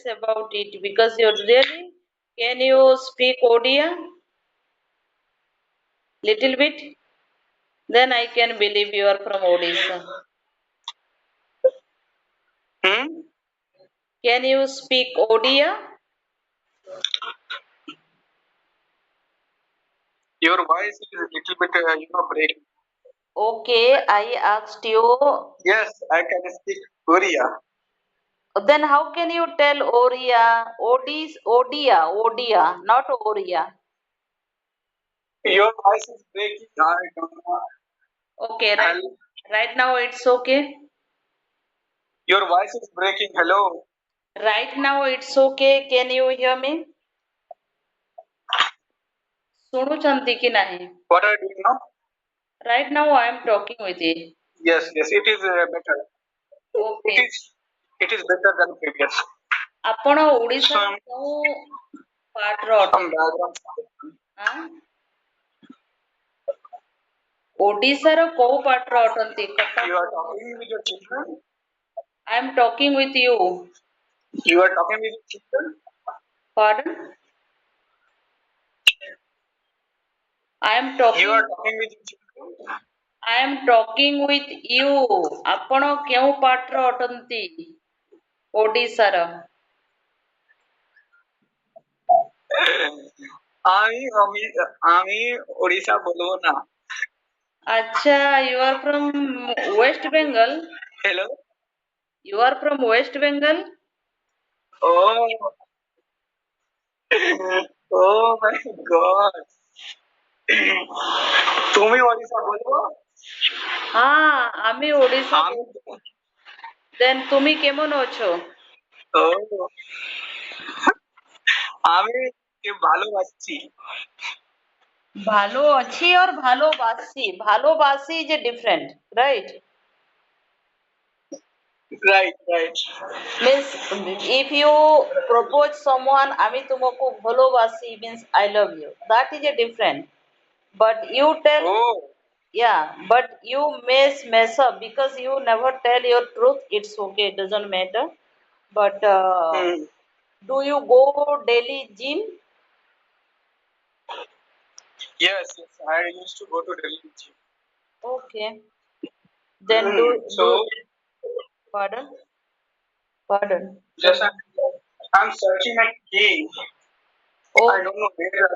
less about it because you're really. Can you speak Odia? Little bit? Then I can believe you are from Odisha. Can you speak Odia? Your voice is a little bit, breaking. Okay, I asked you. Yes, I can speak Korea. Then how can you tell Oria? Odia, not Oria. Your voice is breaking. I don't know. Okay, right now it's okay. Your voice is breaking. Hello. Right now it's okay. Can you hear me? ଶୁଣୁଛନ୍ତି କି ନାହିଁ? What are you doing now? Right now I am talking with you. Yes, it is better. Okay. It is better than previous. ଆପଣ ଓଡ଼ିଶାର କୋଉ ପାର୍ଟର Some ଅଟନ୍ତି? background. ଓଡ଼ିଶାର କୋଉ ପାର୍ଟର ଅଟନ୍ତି? You are talking with your children? I am talking with you. You are talking with your children? Pardon? I am talking. You are talking with your children? I am talking with you. ଆପଣ କେଉଁ ପାର୍ଟର ଅଟନ୍ତି? ଓଡ଼ିଶାର। আমি ওড়িশা বলবো না। আচ্ছা, you are from West Bengal? Hello? You are from West Bengal? Oh. Oh my God. তুমি ওড়িশা বলবো? হ্যাঁ, আমি ওড়িশা বলবো। Then তুমি কেমন আছো? Oh. আমি ভালোবাসছি। ভালো আছি আর ভালোবাসি। ভালোবাসি is different, right? Right. Means if you propose someone, আমি তোমাকে ভালোবাসি means I love you. That is a different. But you tell. Oh. Yeah, but you mess up because you never tell your truth. It's okay, it doesn't matter. But do you go daily gym? Yes, I used to go to Delhi gym. Okay. Then pardon? Just I'm searching my key. Oh. I don't know where.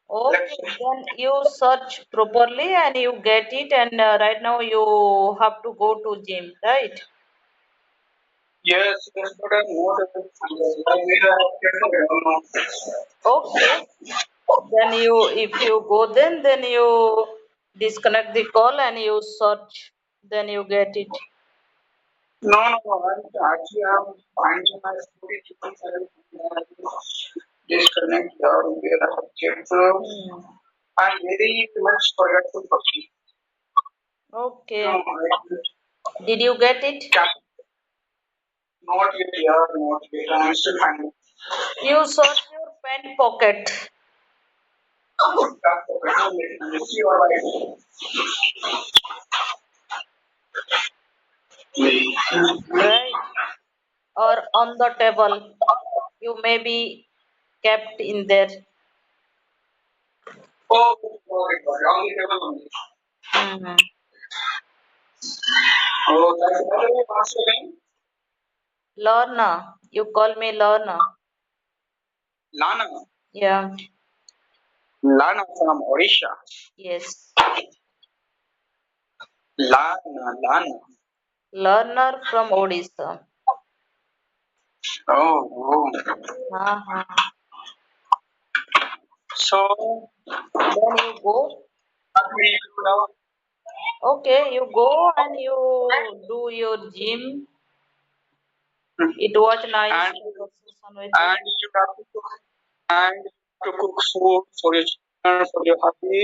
Okay, then you search properly and you get it, and right now you have to go to gym, right? Yes, but I'm not able to. Okay. Then if you go, then you disconnect the call and you search, then you get it. No, I'm finding my story. Disconnect where I have kept. I'm very much forgetful person. Okay. No, Did you get it? Not yet, not yet. I'm still finding. You search your pen pocket. Right. Or on the table. You may be kept in there. Oh, on the table only. Oh, what's your name? Lorna. You call me Lorna. Lana. Yeah. Lana from Odisha. Yes. Lana. Learner from Odisha. Oh. So then you go. Okay, you go and you do your gym. It was nice conversation with you. And you have to cook food for your children, for your hubby.